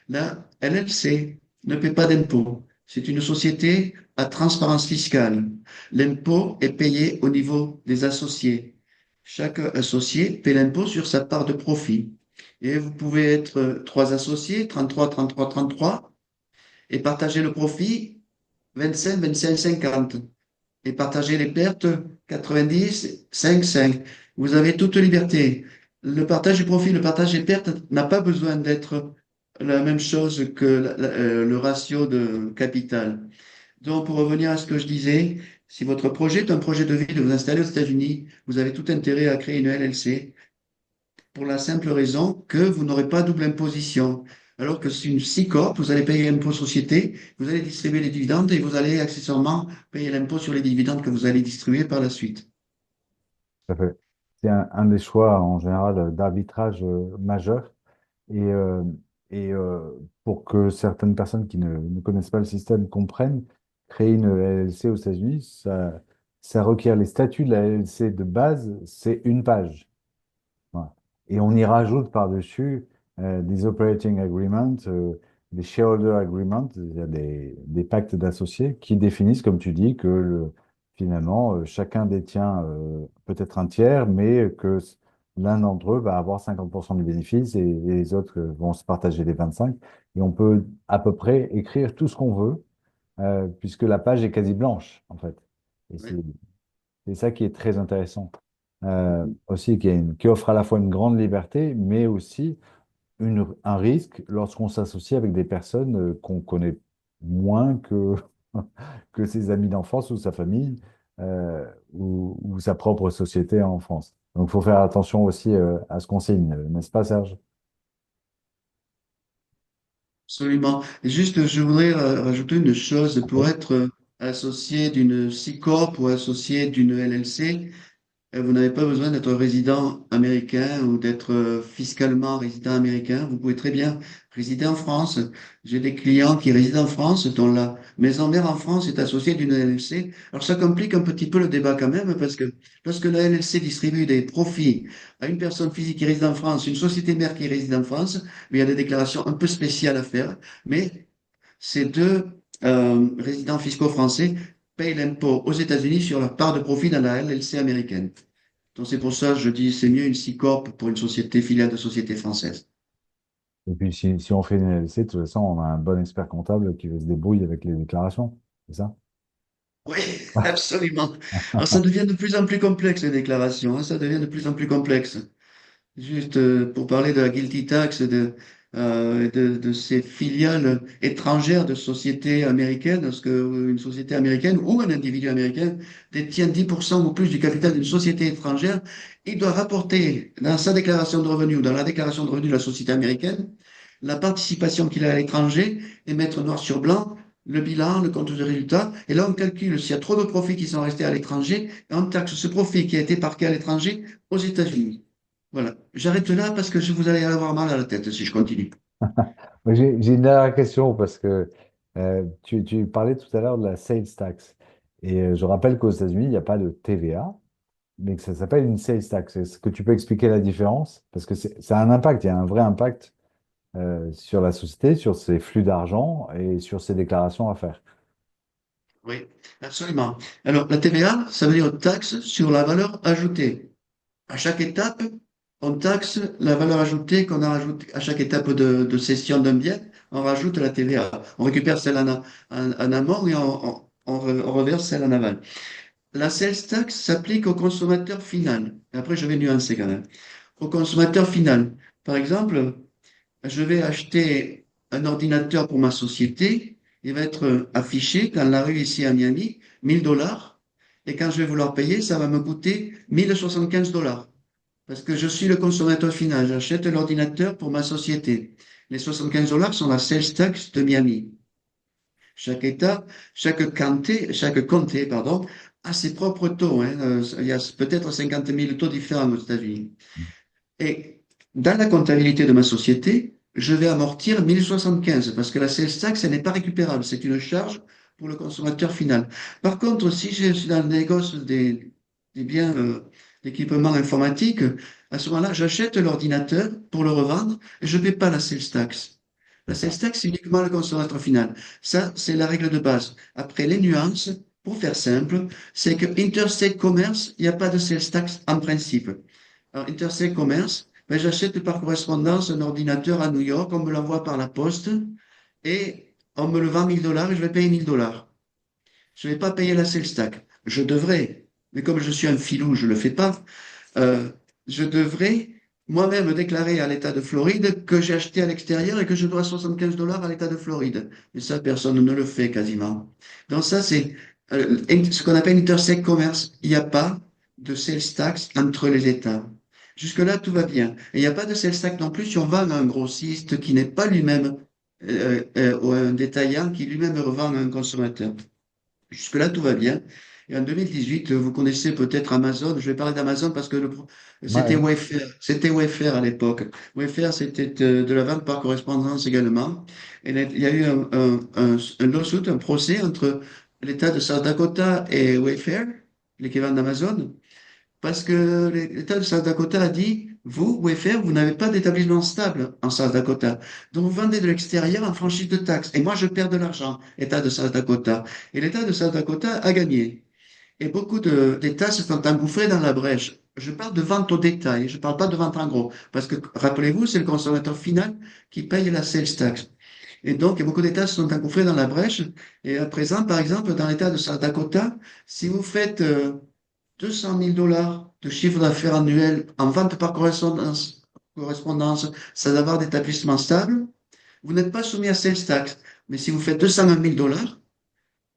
La LLC ne paie pas d'impôt. C'est une société à transparence fiscale. L'impôt est payé au niveau des associés. Chaque associé paie l'impôt sur sa part de profit. Et vous pouvez être trois associés, 33, 33, 33, et partager le profit 25, 25, 50. Et partager les pertes 90, 5, 5. Vous avez toute liberté. Le partage du profit, le partage des pertes n'a pas besoin d'être la même chose que le ratio de capital. Donc, pour revenir à ce que je disais, si votre projet est un projet de vie de vous installer aux États-Unis, vous avez tout intérêt à créer une LLC pour la simple raison que vous n'aurez pas double imposition. Alors que c'est une C Corp, vous allez payer l'impôt société, vous allez distribuer les dividendes et vous allez accessoirement payer l'impôt sur les dividendes que vous allez distribuer par la suite. Tout à fait. C'est un des choix en général d'arbitrage majeur. Et, euh, et pour que certaines personnes qui ne connaissent pas le système comprennent, créer une LLC aux États-Unis, ça requiert les statuts de la LLC de base, c'est une page. Voilà. Et on y rajoute par-dessus des operating agreements, des shareholder agreements, c'est-à-dire des pactes d'associés qui définissent, comme tu dis, que finalement, chacun détient peut-être un tiers, mais que l'un d'entre eux va avoir 50% du bénéfice et les autres vont se partager les 25. Et on peut à peu près écrire tout ce qu'on veut, puisque la page est quasi blanche, en fait. Et Oui, c'est ça qui est très intéressant. Aussi, qui offre à la fois une grande liberté, mais aussi un risque lorsqu'on s'associe avec des personnes qu'on connaît moins que, que ses amis d'enfance ou sa famille ou sa propre société en France. Donc, il faut faire attention aussi à ce qu'on signe, n'est-ce pas, Serge? absolument. Et juste, je voudrais rajouter une chose. Pour Oui. être associé d'une C Corp ou associé d'une LLC, Vous n'avez pas besoin d'être résident américain ou d'être fiscalement résident américain. Vous pouvez très bien résider en France. J'ai des clients qui résident en France, dont la maison mère en France est associée d'une LLC. Alors ça complique un petit peu le débat quand même, parce que lorsque la LLC distribue des profits à une personne physique qui réside en France, une société mère qui réside en France, il y a des déclarations un peu spéciales à faire. Mais ces deux résidents fiscaux français payent l'impôt aux États-Unis sur leur part de profit dans la LLC américaine. Donc c'est pour ça que je dis c'est mieux une C-Corp pour une société filiale de société française. Et puis, si on fait une LLC, de toute façon, on a un bon expert comptable qui se débrouille avec les déclarations. C'est ça? Oui, absolument. Alors ça devient de plus en plus complexe les déclarations, hein, ça devient de plus en plus complexe. Juste pour parler de la guilty tax, de ces filiales étrangères de sociétés américaines, parce qu'une société américaine ou un individu américain détient 10% ou plus du capital d'une société étrangère, il doit rapporter dans sa déclaration de revenus ou dans la déclaration de revenus de la société américaine la participation qu'il a à l'étranger et mettre noir sur blanc le bilan, le compte de résultat. Et là, on calcule s'il y a trop de profits qui sont restés à l'étranger et on taxe ce profit qui a été parqué à l'étranger aux États-Unis. Voilà. J'arrête là parce que je vous allez avoir mal à la tête si je continue. Moi, j'ai une dernière question parce que tu parlais tout à l'heure de la sales tax. Et je rappelle qu'aux États-Unis, il n'y a pas de TVA, mais que ça s'appelle une sales tax. Est-ce que tu peux expliquer la différence? Parce que ça a un impact, il y a un vrai impact sur la société, sur ses flux d'argent et sur ses déclarations à faire. Oui, absolument. Alors, la TVA, ça veut dire taxe sur la valeur ajoutée. À chaque étape, on taxe la valeur ajoutée qu'on a rajoutée. À chaque étape de cession d'un bien, on rajoute la TVA. On récupère celle en amont et on reverse celle en aval. La sales tax s'applique au consommateur final. Et après, je vais nuancer quand même. Au consommateur final. Par exemple, je vais acheter un ordinateur pour ma société. Il va être affiché dans la rue ici à Miami, 1000 $. Et quand je vais vouloir payer, ça va me coûter 1075 $. Parce que je suis le consommateur final. J'achète l'ordinateur pour ma société. Les 75 $ sont la sales tax de Miami. Chaque État, chaque comté, pardon, a ses propres taux, hein. Il y a peut-être 50 000 taux différents aux États-Unis. Et dans la comptabilité de ma société, je vais amortir 1075 parce que la sales tax, elle n'est pas récupérable. C'est une charge pour le consommateur final. Par contre, si je suis dans le négoce des biens d'équipement informatique, à ce moment-là, j'achète l'ordinateur pour le revendre et je ne paie pas la sales tax. La sales D'accord. tax, c'est uniquement le consommateur final. Ça, c'est la règle de base. Après, les nuances, pour faire simple, c'est que interstate commerce, il n'y a pas de sales tax en principe. Alors, Interstate Commerce, ben, j'achète par correspondance un ordinateur à New York, on me l'envoie par la poste et on me le vend 1000 $ et je vais payer 1000 $. Je ne vais pas payer la sales tax. Je devrais, mais comme je suis un filou, je ne le fais pas. Euh, je devrais moi-même déclarer à l'État de Floride que j'ai acheté à l'extérieur et que je dois 75 $ à l'État de Floride. Et ça, personne ne le fait quasiment. Donc ça, c'est ce qu'on appelle interstate commerce. Il n'y a pas de sales tax entre les États. Jusque-là, tout va bien. Et il n'y a pas de sales tax non plus si on vend à un grossiste qui n'est pas lui-même, ou un détaillant qui lui-même revend à un consommateur. Jusque-là, tout va bien. Et en 2018, vous connaissez peut-être Amazon. Je vais parler d'Amazon parce que c'était Ouais. Wayfair. C'était Wayfair à l'époque. Wayfair, c'était de la vente par correspondance également. Et il y a eu un lawsuit, un procès entre l'État de South Dakota et Wayfair, l'équivalent d'Amazon, parce que l'État de South Dakota a dit, vous, Wayfair, vous n'avez pas d'établissement stable en South Dakota. Donc, vous vendez de l'extérieur en franchise de taxes. Et moi, je perds de l'argent, État de South Dakota. Et l'État de South Dakota a gagné. Et beaucoup d'États se sont engouffrés dans la brèche. Je parle de vente au détail, je ne parle pas de vente en gros. Parce que, rappelez-vous, c'est le consommateur final qui paye la sales tax. Et donc, beaucoup d'États se sont engouffrés dans la brèche. Et à présent, par exemple, dans l'État de South Dakota, si vous faites 200 000 $ de chiffre d'affaires annuel en vente par correspondance sans avoir d'établissement stable, vous n'êtes pas soumis à sales tax. Mais si vous faites 201 000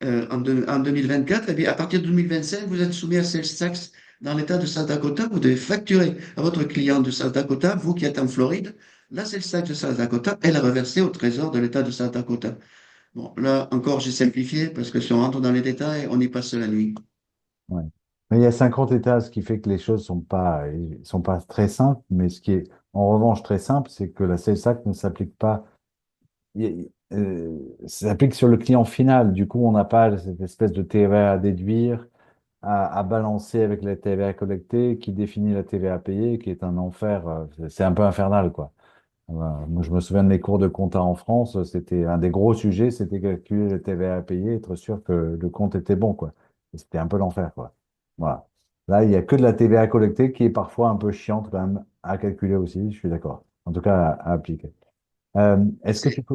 $ en 2024, eh bien, à partir de 2025, vous êtes soumis à sales tax dans l'État de South Dakota. Vous devez facturer à votre client de South Dakota, vous qui êtes en Floride, la sales tax de South Dakota, elle est reversée au trésor de l'État de South Dakota. Bon, là encore, j'ai simplifié parce que si on rentre dans les détails, on y passe la nuit. Ouais. Mais il y a 50 États, ce qui fait que les choses sont pas très simples. Mais ce qui est en revanche très simple, c'est que la sales tax ne s'applique pas. Ça s'applique sur le client final. Du coup, on n'a pas cette espèce de TVA à déduire, à balancer avec la TVA collectée, qui définit la TVA payée, qui est un enfer. C'est un peu infernal, quoi. Voilà. Moi, je me souviens de mes cours de compta en France, c'était un des gros sujets, c'était calculer le TVA à payer, être sûr que le compte était bon, quoi. Et c'était un peu l'enfer, quoi. Voilà. Là, il n'y a que de la TVA collectée qui est parfois un peu chiante quand même à calculer aussi, je suis d'accord. En tout cas, à appliquer. Est-ce que tu peux...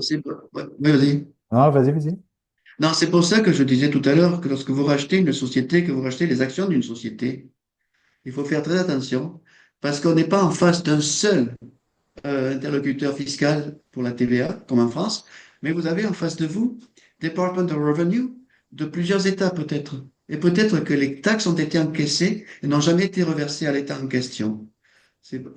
Ouais, oui, vas-y. Non, vas-y, vas-y. Non, c'est pour ça que je disais tout à l'heure que lorsque vous rachetez une société, que vous rachetez les actions d'une société, il faut faire très attention parce qu'on n'est pas en face d'un seul interlocuteur fiscal pour la TVA, comme en France, mais vous avez en face de vous Department of Revenue de plusieurs États peut-être. Et peut-être que les taxes ont été encaissées et n'ont jamais été reversées à l'État en question. Si vous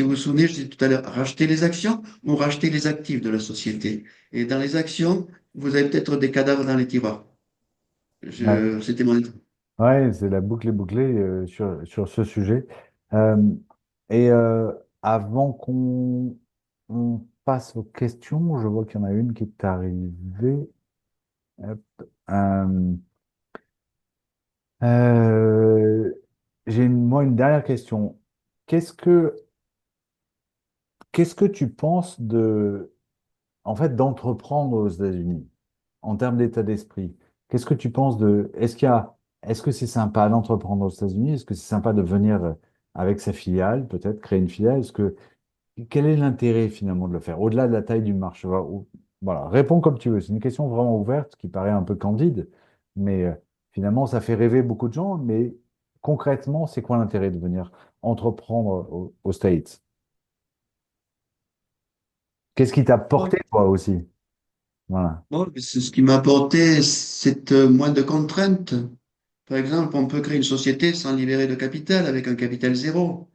vous souvenez, je disais tout à l'heure, racheter les actions ou racheter les actifs de la société. Et dans les actions, vous avez peut-être des cadavres dans les tiroirs. Ouais, C'était mon... ouais, c'est la boucle est bouclée sur ce sujet. Euh, et avant qu'on on passe aux questions, je vois qu'il y en a une qui est arrivée. Hop. Euh, Euh, moi une dernière question. Qu'est-ce que qu'est-ce que tu penses en fait d'entreprendre aux États-Unis en termes d'état d'esprit? Qu'est-ce que tu penses est-ce que c'est sympa d'entreprendre aux États-Unis? Est-ce que c'est sympa de venir avec sa filiale, peut-être créer une filiale? Quel est l'intérêt finalement de le faire, au-delà de la taille du marché? Voilà, réponds comme tu veux. C'est une question vraiment ouverte qui paraît un peu candide, mais finalement, ça fait rêver beaucoup de gens. Mais concrètement, c'est quoi l'intérêt de venir entreprendre aux States? Qu'est-ce qui t'a porté, toi aussi? Voilà. Bon, c'est ce qui m'a apporté, c'est moins de contraintes. Par exemple, on peut créer une société sans libérer de capital, avec un capital zéro.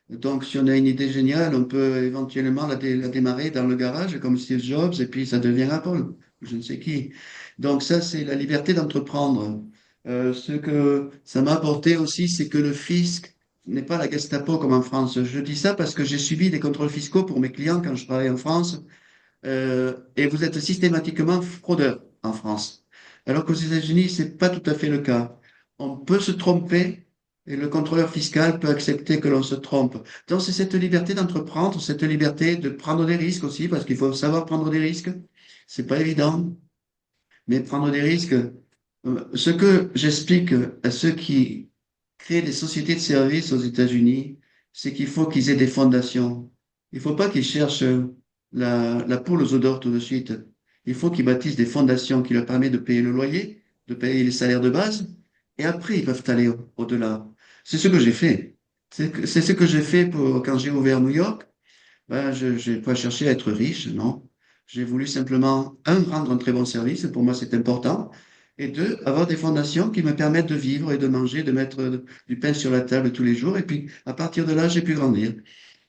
Donc, si on a une idée géniale, on peut éventuellement la démarrer dans le garage comme Steve Jobs et puis ça devient Apple, je ne sais qui. Donc, ça, c'est la liberté d'entreprendre. Ce que ça m'a apporté aussi, c'est que le fisc n'est pas la Gestapo comme en France. Je dis ça parce que j'ai subi des contrôles fiscaux pour mes clients quand je travaillais en France et vous êtes systématiquement fraudeur en France. Alors qu'aux États-Unis, c'est pas tout à fait le cas. On peut se tromper et le contrôleur fiscal peut accepter que l'on se trompe. Donc, c'est cette liberté d'entreprendre, cette liberté de prendre des risques aussi, parce qu'il faut savoir prendre des risques. C'est pas évident, mais prendre des risques. Ce que j'explique à ceux qui créent des sociétés de services aux États-Unis, c'est qu'il faut qu'ils aient des fondations. Il ne faut pas qu'ils cherchent la poule aux œufs d'or tout de suite. Il faut qu'ils bâtissent des fondations qui leur permettent de payer le loyer, de payer les salaires de base, et après ils peuvent aller au-delà. C'est ce que j'ai fait. C'est ce que j'ai fait quand j'ai ouvert New York. Ben, je n'ai pas cherché à être riche, non. J'ai voulu simplement, un, rendre un très bon service, pour moi c'est important, et deux, avoir des fondations qui me permettent de vivre et de manger, de mettre du pain sur la table tous les jours, et puis à partir de là, j'ai pu grandir.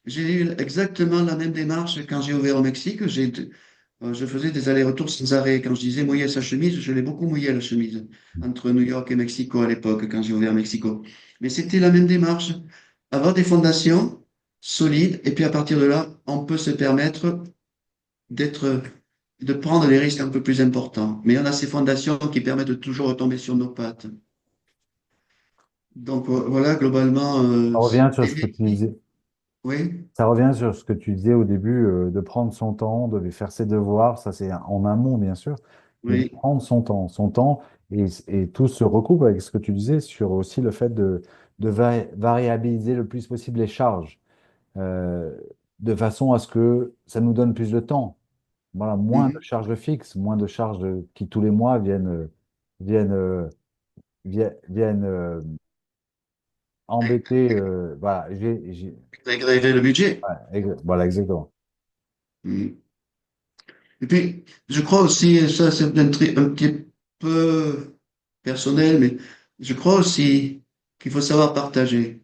J'ai eu exactement la même démarche quand j'ai ouvert au Mexique. Je faisais des allers-retours sans arrêt. Quand je disais mouiller sa chemise, je l'ai beaucoup mouillé la chemise entre New York et Mexico à l'époque, quand j'ai ouvert Mexico. Mais c'était la même démarche. Avoir des fondations solides, et puis à partir de là, on peut se permettre d'être, de prendre des risques un peu plus importants. Mais on a ces fondations qui permettent de toujours retomber sur nos pattes. Donc voilà, globalement, Ça revient sur ce que et- tu disais. oui, Ça revient sur ce que tu disais au début, de prendre son temps, de faire ses devoirs. Ça, c'est en amont, bien sûr, mais de oui. prendre son temps, et tout se recoupe avec ce que tu disais sur aussi le fait de variabiliser le plus possible les charges, euh, de façon à ce que ça nous donne plus de temps. Voilà, moins de Mhm. charges fixes, moins de charges qui tous les mois viennent, viennent embêter. Voilà, Agréger le budget. voilà, exactement. Mhm. Et puis, je crois aussi, et ça c'est un petit peu personnel, mais je crois aussi qu'il faut savoir partager.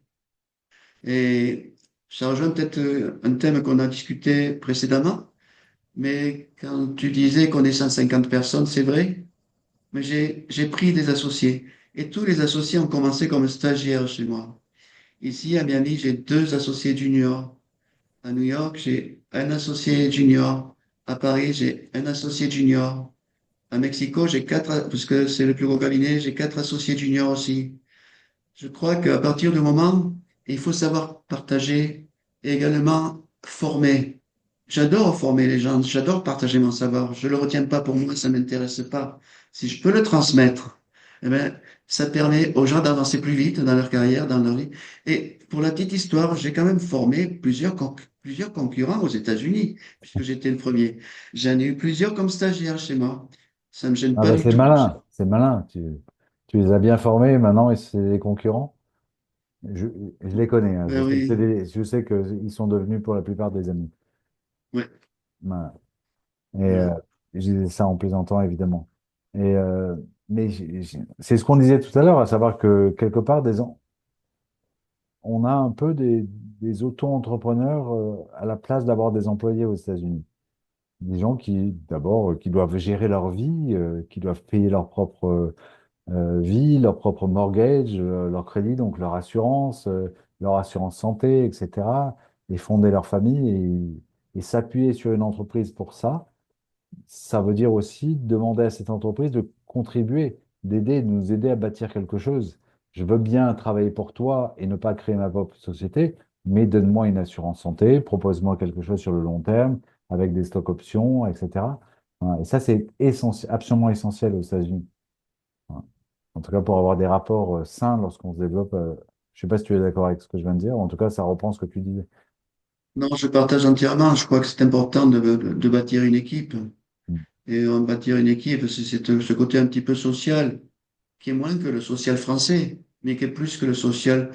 Et ça rejoint peut-être un thème qu'on a discuté précédemment, mais quand tu disais qu'on est 150 personnes, c'est vrai, mais j'ai pris des associés. Et tous les associés ont commencé comme stagiaires chez moi. Ici, à Miami, j'ai deux associés juniors. À New York, j'ai un associé junior. À Paris, j'ai un associé junior. À Mexico, j'ai quatre, parce que c'est le plus gros cabinet, j'ai quatre associés juniors aussi. Je crois qu'à partir du moment, il faut savoir partager et également former. J'adore former les gens, j'adore partager mon savoir. Je le retiens pas pour moi, ça m'intéresse pas. Si je peux le transmettre, eh ben, ça permet aux gens d'avancer plus vite dans leur carrière, dans leur vie. Et pour la petite histoire, j'ai quand même formé plusieurs concurrents aux États-Unis, puisque j'étais le premier. J'en ai eu plusieurs comme stagiaires chez moi. Ça me gêne Ah pas bah du c'est tout. malin, c'est malin. Tu les as bien formés, maintenant et c'est des concurrents. Je, je les connais, hein. Je Ben sais que oui, je sais qu'ils sont devenus pour la plupart des amis. ouais, Voilà. Et ouais. je disais ça en plaisantant, évidemment. Et, mais c'est ce qu'on disait tout à l'heure, à savoir que quelque part, on a un peu des auto-entrepreneurs à la place d'avoir des employés aux États-Unis. Des gens qui, d'abord, qui doivent gérer leur vie, qui doivent payer leur propre vie, leur propre mortgage, leur crédit, donc leur assurance santé, etc. Et fonder leur famille et s'appuyer sur une entreprise pour ça. Ça veut dire aussi demander à cette entreprise de contribuer, d'aider, de nous aider à bâtir quelque chose. Je veux bien travailler pour toi et ne pas créer ma propre société, mais donne-moi une assurance santé, propose-moi quelque chose sur le long terme, avec des stock options, etc. Voilà. Et ça, c'est absolument essentiel aux États-Unis. Voilà. En tout cas, pour avoir des rapports sains lorsqu'on se développe. Je ne sais pas si tu es d'accord avec ce que je viens de dire. En tout cas, ça reprend ce que tu disais. Non, je partage entièrement. Je crois que c'est important de bâtir une équipe. Mm. Et bâtir une équipe, c'est ce côté un petit peu social, qui est moins que le social français, mais qui est plus que le social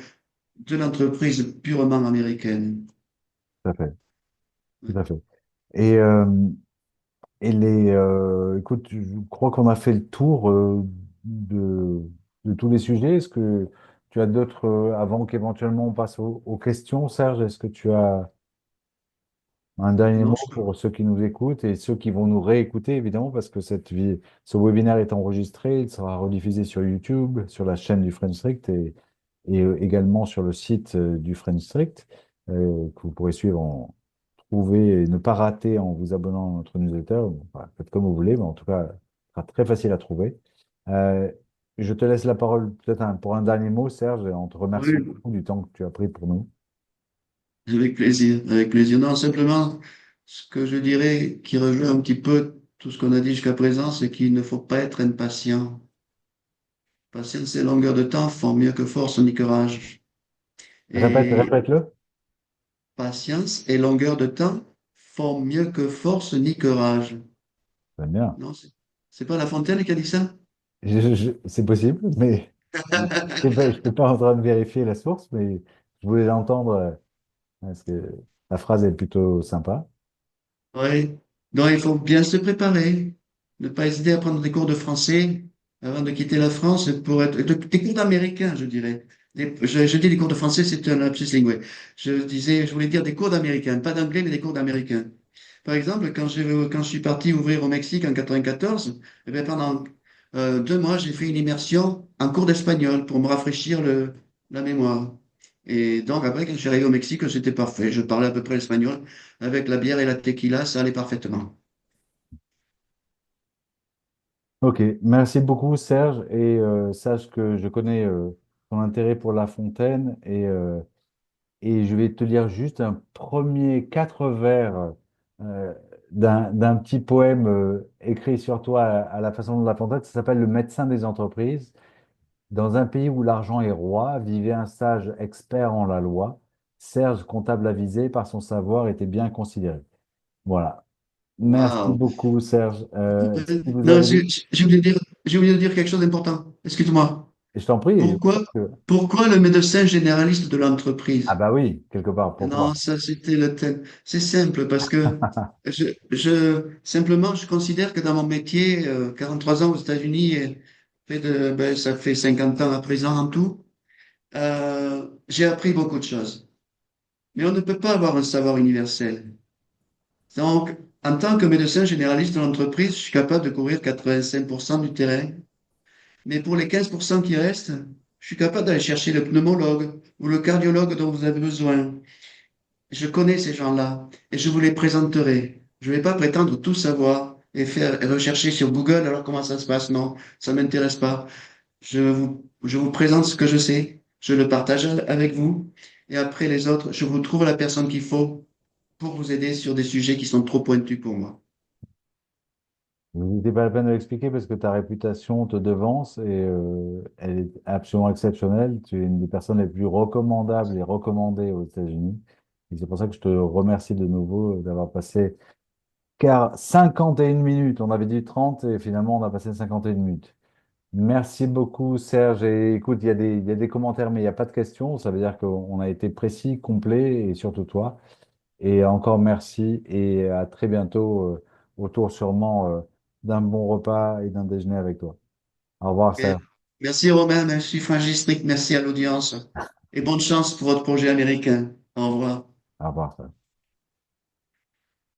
de l'entreprise purement américaine. Tout à fait. Ouais. Tout à fait. Et, écoute, je crois qu'on a fait le tour de tous les sujets. Est-ce que tu as d'autres, avant qu'éventuellement on passe aux questions, Serge, est-ce que tu as un dernier Non, mot pour ceux qui nous écoutent et ceux qui vont nous réécouter, évidemment, parce que ce webinaire est enregistré, il sera rediffusé sur YouTube, sur la chaîne du French Strict et également sur le site du French Strict, que vous pourrez suivre trouver et ne pas rater en vous abonnant à notre newsletter. Bon, voilà, faites comme vous voulez, mais en tout cas, ce sera très facile à trouver. Euh, je te laisse la parole peut-être pour un dernier mot, Serge, et en te remerciant oui, beaucoup du temps que tu as pris pour nous. avec plaisir, avec plaisir. Non, simplement, ce que je dirais qui rejoint un petit peu tout ce qu'on a dit jusqu'à présent, c'est qu'il ne faut pas être impatient. Patience et longueur de temps font mieux que force ni courage. Et Répète-le. patience et longueur de temps font mieux que force ni courage. J'aime bien. Non, c'est pas La Fontaine qui a dit ça? C'est possible, mais je peux pas en train de vérifier la source, mais je voulais l'entendre parce que la phrase est plutôt sympa. Oui. Donc, il faut bien se préparer. Ne pas hésiter à prendre des cours de français avant de quitter la France pour être, des cours d'américain, je dirais. Je dis des cours de français, c'est un lapsus linguae. Je voulais dire des cours d'américain, pas d'anglais, mais des cours d'américain. Par exemple, quand je suis parti ouvrir au Mexique en 94, eh bien, pendant 2 mois, j'ai fait une immersion en cours d'espagnol pour me rafraîchir la mémoire. Et donc, après, quand je suis arrivé au Mexique, c'était parfait. Je parlais à peu près l'espagnol. Avec la bière et la tequila, ça allait parfaitement. Ok, merci beaucoup Serge et sache que je connais ton intérêt pour La Fontaine et je vais te lire juste un premier 4 vers euh, d'un petit poème écrit sur toi à la façon de La Fontaine. Ça s'appelle Le médecin des entreprises. Dans un pays où l'argent est roi, vivait un sage expert en la loi. Serge, comptable avisé, par son savoir, était bien considéré. Voilà. Merci Waouh. beaucoup Serge. Si vous Non, avez des... j'ai oublié de dire quelque chose d'important. Excuse-moi. Je t'en prie. Pourquoi, pourquoi le médecin généraliste de Ah l'entreprise? bah oui, quelque part. Non, Pourquoi? ça, c'était le thème. C'est simple parce que simplement, je considère que dans mon métier, 43 ans aux États-Unis, et ça fait 50 ans à présent en tout, j'ai appris beaucoup de choses. Mais on ne peut pas avoir un savoir universel. Donc, en tant que médecin généraliste de l'entreprise, je suis capable de couvrir 85% du terrain. Mais pour les 15% qui restent, je suis capable d'aller chercher le pneumologue ou le cardiologue dont vous avez besoin. Je connais ces gens-là et je vous les présenterai. Je ne vais pas prétendre tout savoir et faire et rechercher sur Google alors comment ça se passe. Non, ça m'intéresse pas. Je vous présente ce que je sais, je le partage avec vous et après les autres, je vous trouve la personne qu'il faut pour vous aider sur des sujets qui sont trop pointus pour moi. N'hésitez pas la peine de l'expliquer parce que ta réputation te devance et elle est absolument exceptionnelle. Tu es une des personnes les plus recommandables et recommandées aux États-Unis. Et c'est pour ça que je te remercie de nouveau d'avoir passé car 51 minutes. On avait dit 30 et finalement on a passé 51 minutes. Merci beaucoup Serge. Et écoute, il y a des commentaires mais il n'y a pas de questions. Ça veut dire qu'on a été précis, complet et surtout toi. Et encore merci et à très bientôt autour sûrement d'un bon repas et d'un déjeuner avec toi. Au revoir, Et Serge. merci Romain, merci Francis Strict, merci à l'audience et bonne chance pour votre projet américain. Au revoir. Au revoir, Serge.